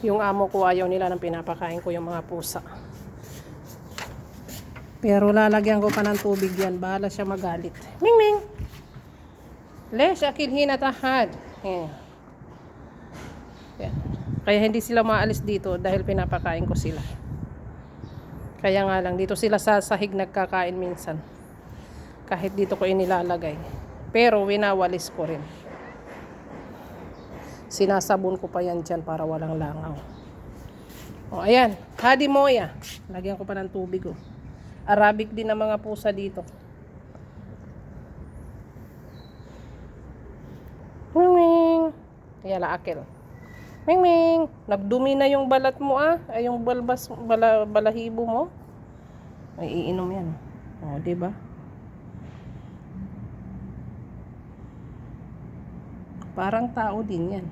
Yung amo ko ayaw nila nang pinapakain ko yung mga pusa. Pero lalagyan ko pa ng tubig yan. Bahala siya magalit. Ming Ming! Lesh, akil hinatahad. Yan. Kaya hindi sila maalis dito dahil pinapakain ko sila. Kaya nga lang, dito sila sa sahig nagkakain minsan. Kahit dito ko inilalagay. Pero winawalis ko rin. Sinasabon ko pa yan dyan para walang langaw. O, ayan. Hadi Moya. Lagyan ko pa ng tubig, oh. Arabic din ang mga pusa dito. Ming Ming. Kaya la akil. Ming Ming. Nagdumi na yung balat mo, ah. Ay, yung balahibo mo. Ay, iinom yan. O, diba? Parang tao din yan.